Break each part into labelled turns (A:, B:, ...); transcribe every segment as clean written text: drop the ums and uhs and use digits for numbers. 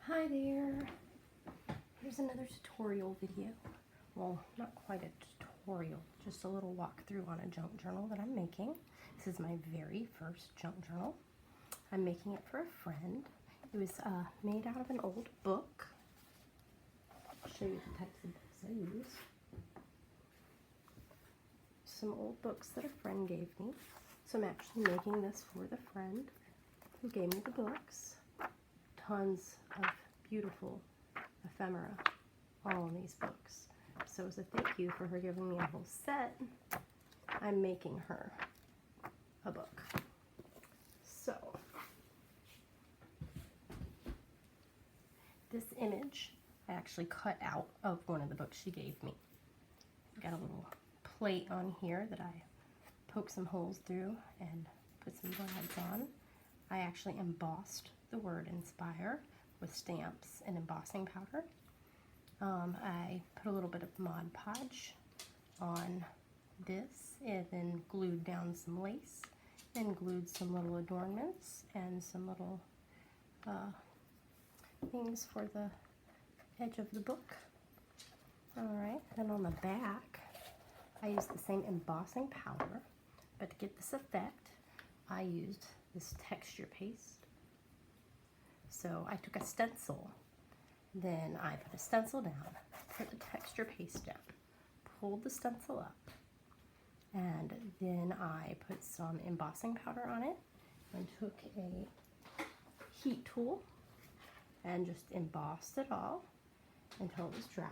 A: Hi there. Here's another tutorial video. Well, not quite a tutorial, just a little walkthrough on a junk journal that I'm making. This is my very first junk journal. I'm making it for a friend. It was made out of an old book. I'll show you the types of books I use. Some old books that a friend gave me. So I'm actually making this for the friend who gave me the books. Tons of beautiful ephemera all in these books. So as a thank you for her giving me a whole set, I'm making her a book. So this image I actually cut out of one of the books she gave me. Got a little plate on here that I poked some holes through and put some brads on. I actually embossed the word inspire with stamps and embossing powder. I put a little bit of Mod Podge on this and then glued down some lace and glued some little adornments and some little things for the edge of the book. Alright, then on the back I used the same embossing powder, but to get this effect I used this texture paste. So I took a stencil, then I put a stencil down, put the texture paste down, pulled the stencil up, and then I put some embossing powder on it and took a heat tool and just embossed it all until it was dry.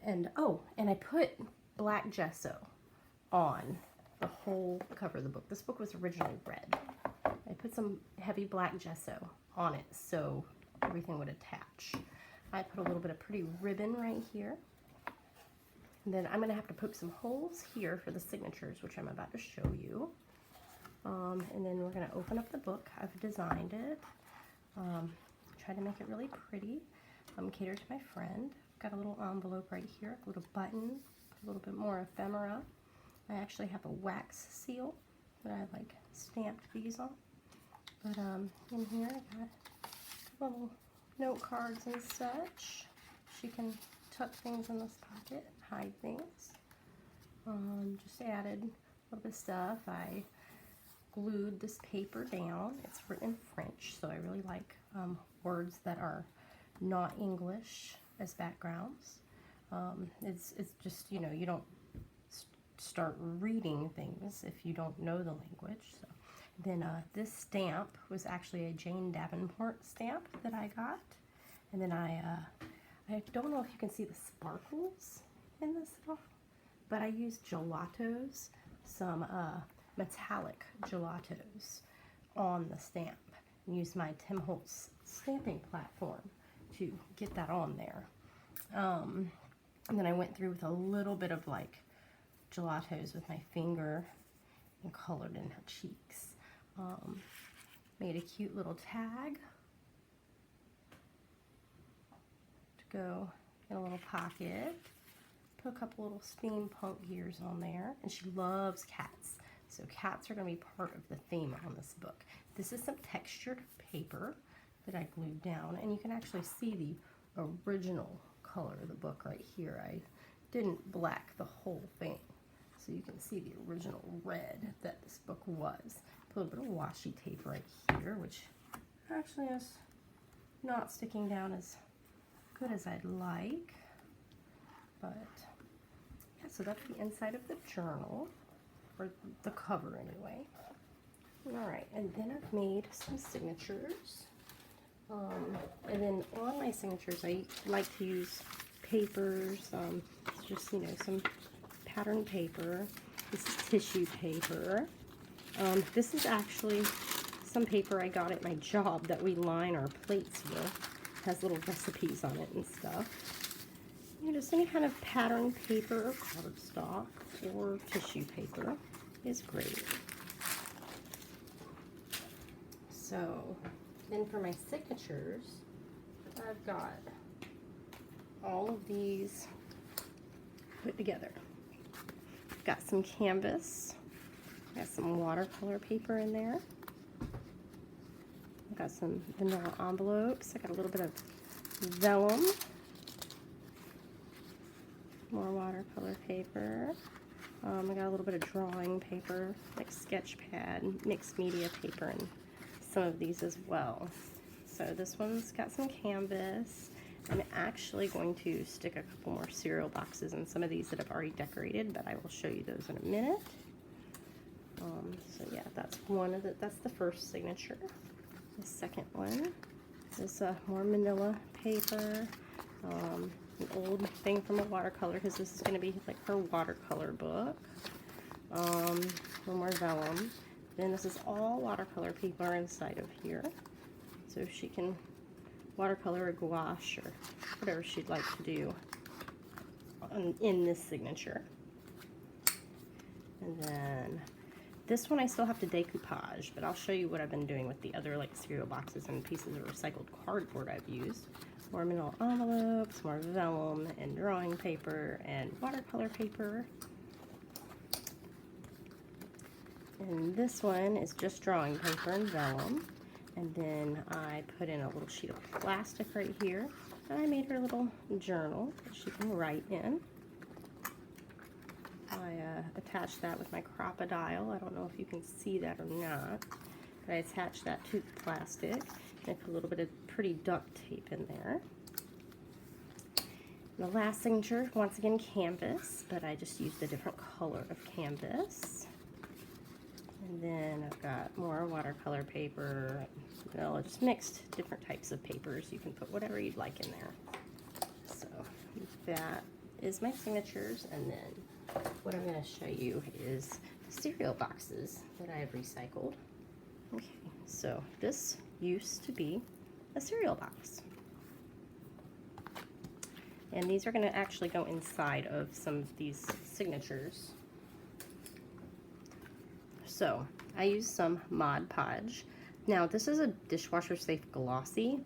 A: And oh, and I put black gesso on the whole cover of the book. This book was originally red. I put some heavy black gesso on it so everything would attach. I put a little bit of pretty ribbon right here. And then I'm going to have to poke some holes here for the signatures, which I'm about to show you. And then we're going to open up the book. I've designed it. Try to make it really pretty. Cater to my friend. Got a little envelope right here, a little button, a little bit more ephemera. I actually have a wax seal that I like stamped these on. But in here I got little note cards and such. She can tuck things in this pocket, hide things. Just added a little bit of stuff. I glued this paper down. It's written in French, so I really like words that are not English as backgrounds. It's just, you know, you don't start reading things if you don't know the language. So then this stamp was actually a Jane Davenport stamp that I got. And then I don't know if you can see the sparkles in this at all, but I used gelatos, some metallic gelatos on the stamp, and used my Tim Holtz stamping platform to get that on there. And then I went through with a little bit of like gelatos with my finger and colored in her cheeks. Made a cute little tag to go in a little pocket. Put a couple little steampunk gears on there, and she loves cats, so cats are going to be part of the theme on this book. This is some textured paper that I glued down, and you can actually see the original color of the book right here. I didn't black the whole thing, so you can see the original red that this book was. Put a little bit of washi tape right here, which actually is not sticking down as good as I'd like. But yeah, so that's the inside of the journal, or the cover anyway. Alright, and then I've made some signatures. And then on my signatures, I like to use papers, just, you know, some pattern paper. This is tissue paper. This is actually some paper I got at my job that we line our plates with. It has little recipes on it and stuff. You know, just any kind of pattern paper or cardstock or tissue paper is great. So then for my signatures, I've got all of these put together. I've got some canvas, got some watercolor paper in there, Got some vanilla envelopes. I got a little bit of vellum. More watercolor paper. I got a little bit of drawing paper, like sketch pad, mixed media paper, and some of these as well. So this one's got some canvas. I'm actually going to stick a couple more cereal boxes in some of these that I've already decorated, but I will show you those in a minute. So yeah, that's that's the first signature. The second one is more manila paper. An old thing from a watercolor, because this is going to be like her watercolor book. A little more vellum. Then this is all watercolor paper inside of here, so she can watercolor or gouache or whatever she'd like to do in this signature. And then this one I still have to decoupage, but I'll show you what I've been doing with the other like cereal boxes and pieces of recycled cardboard I've used. More manila envelopes, more vellum and drawing paper and watercolor paper. And this one is just drawing paper and vellum. And then I put in a little sheet of plastic right here. And I made her a little journal that she can write in. I attached that with my Crop-A-Dile. I don't know if you can see that or not. But I attached that to the plastic. And I put a little bit of pretty duct tape in there. And the last signature, once again, canvas. But I just used a different color of canvas. And then I've got more watercolor paper, just mixed different types of papers. You can put whatever you'd like in there. So that is my signatures. And then what I'm going to show you is the cereal boxes that I have recycled. Okay, so this used to be a cereal box. And these are going to actually go inside of some of these signatures. So I used some Mod Podge. Now this is a dishwasher safe glossy.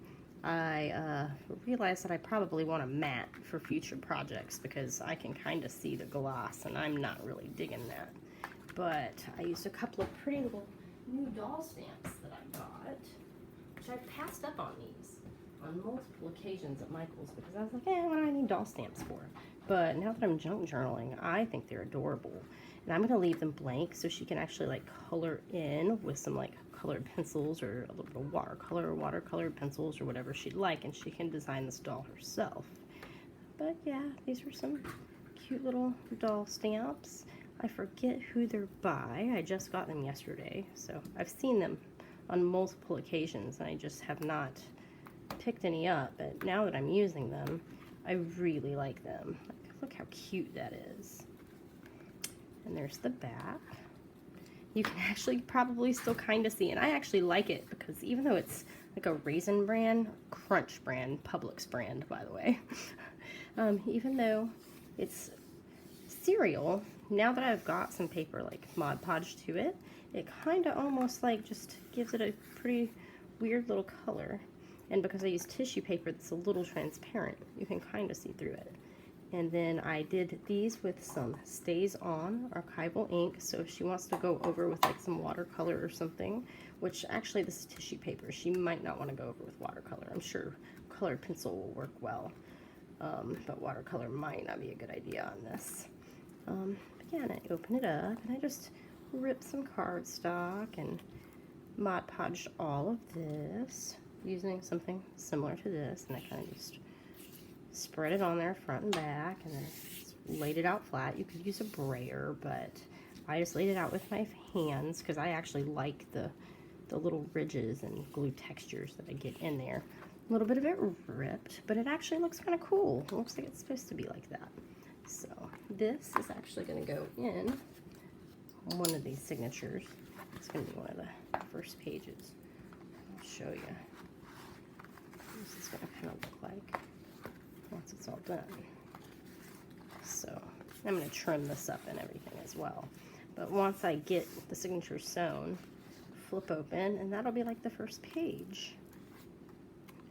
A: I realized that I probably want a matte for future projects because I can kind of see the gloss and I'm not really digging that. But I used a couple of pretty little new doll stamps that I got, which I passed up on these on multiple occasions at Michael's because I was like, what do I need doll stamps for? But now that I'm junk journaling, I think they're adorable. And I'm going to leave them blank so she can actually like color in with some like colored pencils or a little bit of watercolor pencils or whatever she'd like, and she can design this doll herself. But yeah, these are some cute little doll stamps. I forget who they're by. I just got them yesterday, so I've seen them on multiple occasions and I just have not picked any up. But now that I'm using them, I really like them. Look how cute that is. And there's the back. You can actually probably still kind of see, and I actually like it because even though it's like a Raisin Bran, Crunch brand, Publix brand, by the way, even though it's cereal, now that I've got some paper like Mod Podge to it, it kind of almost like just gives it a pretty weird little color. And because I use tissue paper that's a little transparent, you can kind of see through it. And then I did these with some Stays On archival ink, so if she wants to go over with like some watercolor or something, which actually this is tissue paper, she might not want to go over with watercolor. I'm sure colored pencil will work well, but watercolor might not be a good idea on this. Again, I open it up and I just ripped some cardstock and Mod Podged all of this using something similar to this, and I kind of just spread it on there front and back and then laid it out flat. You could use a brayer, but I just laid it out with my hands because I actually like the little ridges and glue textures that I get in there. A little bit of it ripped, but it actually looks kind of cool. It looks like it's supposed to be like that. So this is actually going to go in one of these signatures. It's going to be one of the first pages. I'll show you. This is what it kind of look like once it's all done. So I'm going to trim this up and everything as well. But once I get the signature sewn, flip open, and that'll be like the first page.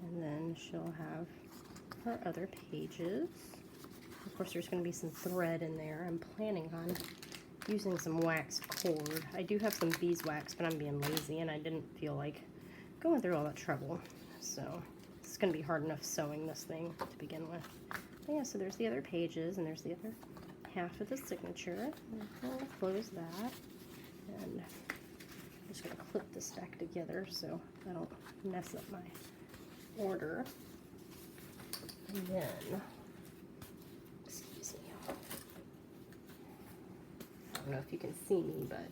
A: And then she'll have her other pages. Of course, there's going to be some thread in there. I'm planning on using some wax cord. I do have some beeswax, but I'm being lazy and I didn't feel like going through all that trouble. So it's going to be hard enough sewing this thing to begin with. But yeah, so there's the other pages, and there's the other half of the signature. I'll close that, and I'm just going to clip this back together so I don't mess up my order. And then, excuse me, I don't know if you can see me, but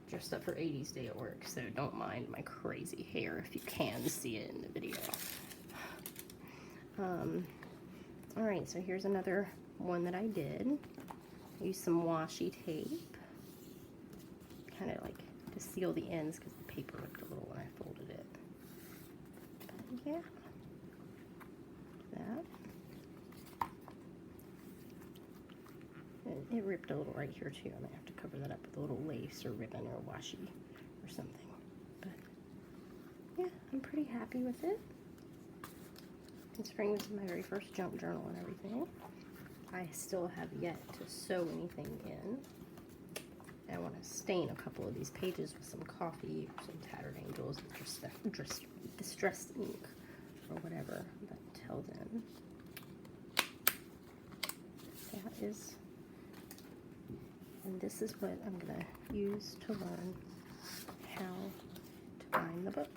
A: dressed up for 80s day at work, so don't mind my crazy hair if you can see it in the video. Alright, so here's another one that I did. I used some washi tape, kind of like to seal the ends because the paper ripped a little when I folded it. But yeah, that. And it ripped a little right here too. I might have to cover that up with a little lace or ribbon or washi or something. But yeah, I'm pretty happy with it. Considering this is my very first junk journal and everything, I still have yet to sew anything in. And I want to stain a couple of these pages with some coffee or some Tattered Angels, distressed ink or whatever. But until then, that is, and this is what I'm going to use to learn how to bind the book.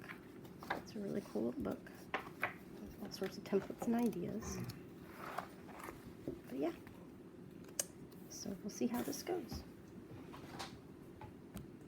A: It's a really cool little book. All sorts of templates and ideas. But yeah, so we'll see how this goes.